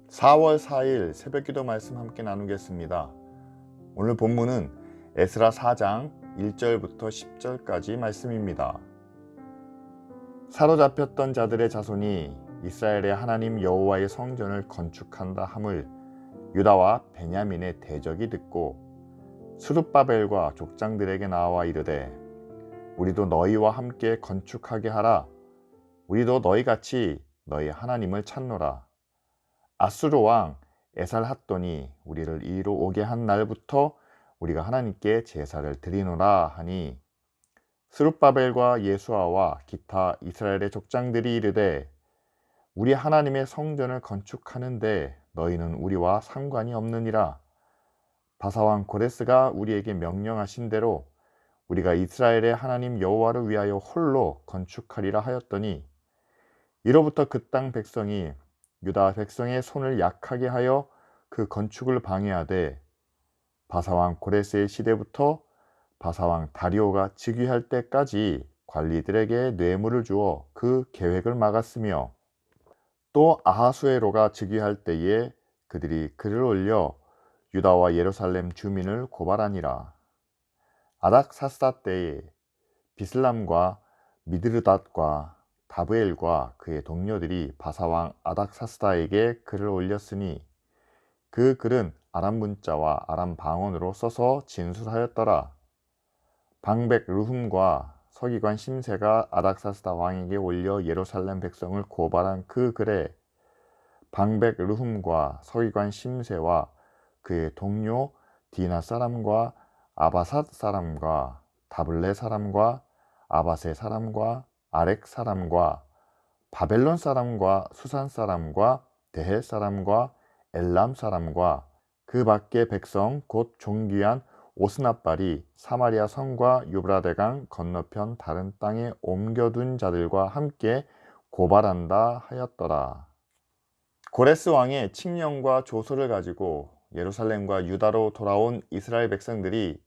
4월 4일 새벽기도 말씀 함께 나누겠습니다. 오늘 본문은 에스라 4장 1절부터 10절까지 말씀입니다. 사로잡혔던 자들의 자손이 이스라엘의 하나님 여호와의 성전을 건축한다 함을 유다와 베냐민의 대적이 듣고 스룹바벨과 족장들에게 나와 이르되 우리도 너희와 함께 건축하게 하라. 우리도 너희같이 너희 하나님을 찾노라. 아수르 왕 에살핫돈이 우리를 이리로 오게 한 날부터 우리가 하나님께 제사를 드리노라 하니 스룹바벨과 예수아와 기타 이스라엘의 족장들이 이르되 우리 하나님의 성전을 건축하는데 너희는 우리와 상관이 없느니라. 바사왕 고레스가 우리에게 명령하신 대로 우리가 이스라엘의 하나님 여호와를 위하여 홀로 건축하리라 하였더니 이로부터 그 땅 백성이 유다 백성의 손을 약하게 하여 그 건축을 방해하되 바사왕 고레스의 시대부터 바사왕 다리오가 즉위할 때까지 관리들에게 뇌물을 주어 그 계획을 막았으며 또 아하수에로가 즉위할 때에 그들이 글을 올려 유다와 예루살렘 주민을 고발하니라. 아닥사스다 때에 비슬람과 미드르닷과 다브엘과 그의 동료들이 바사왕 아닥사스다에게 글을 올렸으니 그 글은 아람 문자와 아람 방언으로 써서 진술하였더라. 방백 르훔과 서기관 심세가 아닥사스다 왕에게 올려 예루살렘 백성을 고발한 그 글에 방백 르훔과 서기관 심세와 그의 동료 디나 사람과 아바삿 사람과 다블레 사람과 아바세 사람과 아렉 사람과 바벨론 사람과 수산 사람과 데헷 사람과 엘람 사람과 그 밖의 백성 곧 종귀한 오스나발이 사마리아 성과 유브라데강 건너편 다른 땅에 옮겨둔 자들과 함께 고발한다 하였더라. 고레스 왕의 칙령과 조서를 가지고 예루살렘과 유다로 돌아온 이스라엘 백성들이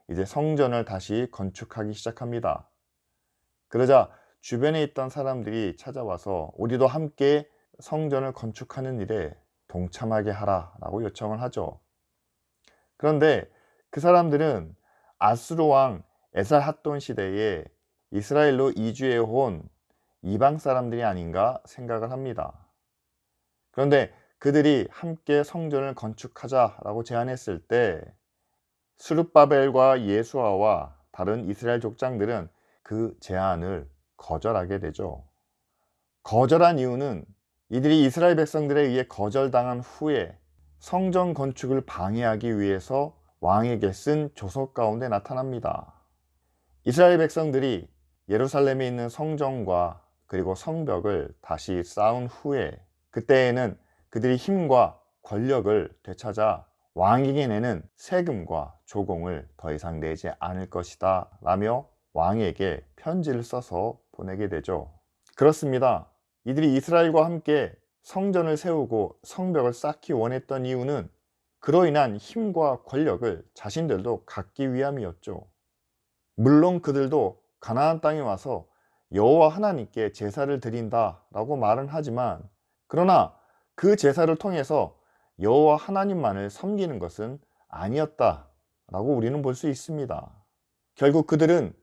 이제 성전을 다시 건축하기 시작합니다. 그러자 주변에 있던 사람들이 찾아와서 우리도 함께 성전을 건축하는 일에 동참하게 하라라고 요청을 하죠. 그런데 그 사람들은 아수르 왕 에살핫돈 시대에 이스라엘로 이주해 온 이방 사람들이 아닌가 생각을 합니다. 그런데 그들이 함께 성전을 건축하자라고 제안했을 때 스룹바벨과 예수아와 다른 이스라엘 족장들은 그 제안을 거절하게 되죠. 거절한 이유는 이들이 이스라엘 백성들에 의해 거절당한 후에 성전 건축을 방해하기 위해서 왕에게 쓴 조서 가운데 나타납니다. 이스라엘 백성들이 예루살렘에 있는 성전과 그리고 성벽을 다시 쌓은 후에 그때에는 그들이 힘과 권력을 되찾아 왕에게 내는 세금과 조공을 더 이상 내지 않을 것이다 라며 왕에게 편지를 써서 보내게 되죠. 그렇습니다. 이들이 이스라엘과 함께 성전을 세우고 성벽을 쌓기 원했던 이유는 그로 인한 힘과 권력을 자신들도 갖기 위함이었죠. 물론 그들도 가나안 땅에 와서 여호와 하나님께 제사를 드린다라고 말은 하지만 그러나 그 제사를 통해서 여호와 하나님만을 섬기는 것은 아니었다라고 우리는 볼 수 있습니다. 결국 그들은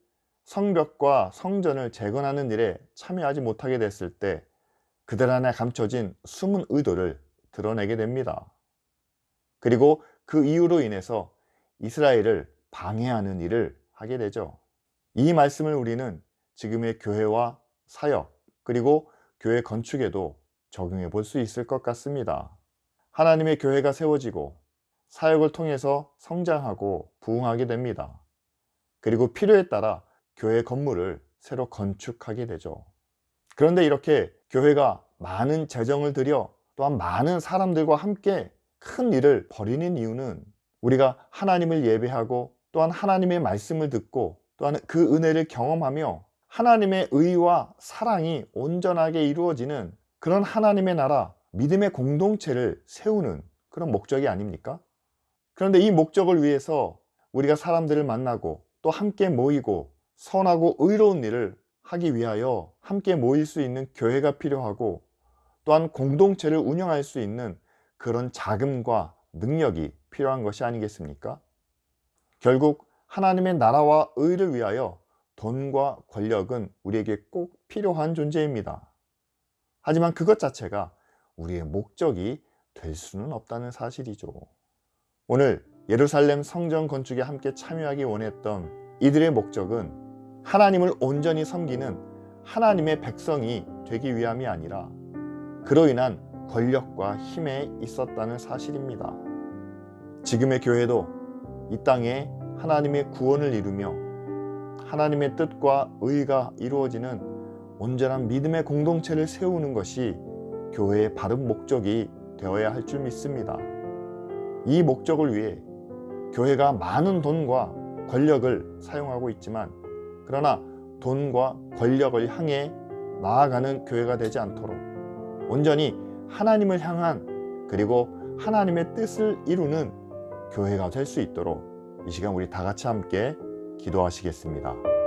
성벽과 성전을 재건하는 일에 참여하지 못하게 됐을 때 그들 안에 감춰진 숨은 의도를 드러내게 됩니다. 그리고 그 이유로 인해서 이스라엘을 방해하는 일을 하게 되죠. 이 말씀을 우리는 지금의 교회와 사역 그리고 교회 건축에도 적용해 볼 수 있을 것 같습니다. 하나님의 교회가 세워지고 사역을 통해서 성장하고 부흥하게 됩니다. 그리고 필요에 따라 교회 건물을 새로 건축하게 되죠. 그런데 이렇게 교회가 많은 재정을 들여 또한 많은 사람들과 함께 큰 일을 벌이는 이유는 우리가 하나님을 예배하고 또한 하나님의 말씀을 듣고 또한 그 은혜를 경험하며 하나님의 의와 사랑이 온전하게 이루어지는 그런 하나님의 나라, 믿음의 공동체를 세우는 그런 목적이 아닙니까? 그런데 이 목적을 위해서 우리가 사람들을 만나고 또 함께 모이고 선하고 의로운 일을 하기 위하여 함께 모일 수 있는 교회가 필요하고 또한 공동체를 운영할 수 있는 그런 자금과 능력이 필요한 것이 아니겠습니까? 결국 하나님의 나라와 의를 위하여 돈과 권력은 우리에게 꼭 필요한 존재입니다. 하지만 그것 자체가 우리의 목적이 될 수는 없다는 사실이죠. 오늘 예루살렘 성전 건축에 함께 참여하기 원했던 이들의 목적은 하나님을 온전히 섬기는 하나님의 백성이 되기 위함이 아니라 그로 인한 권력과 힘에 있었다는 사실입니다. 지금의 교회도 이 땅에 하나님의 구원을 이루며 하나님의 뜻과 의가 이루어지는 온전한 믿음의 공동체를 세우는 것이 교회의 바른 목적이 되어야 할 줄 믿습니다. 이 목적을 위해 교회가 많은 돈과 권력을 사용하고 있지만 그러나 돈과 권력을 향해 나아가는 교회가 되지 않도록 온전히 하나님을 향한 그리고 하나님의 뜻을 이루는 교회가 될 수 있도록 이 시간 우리 다 같이 함께 기도하시겠습니다.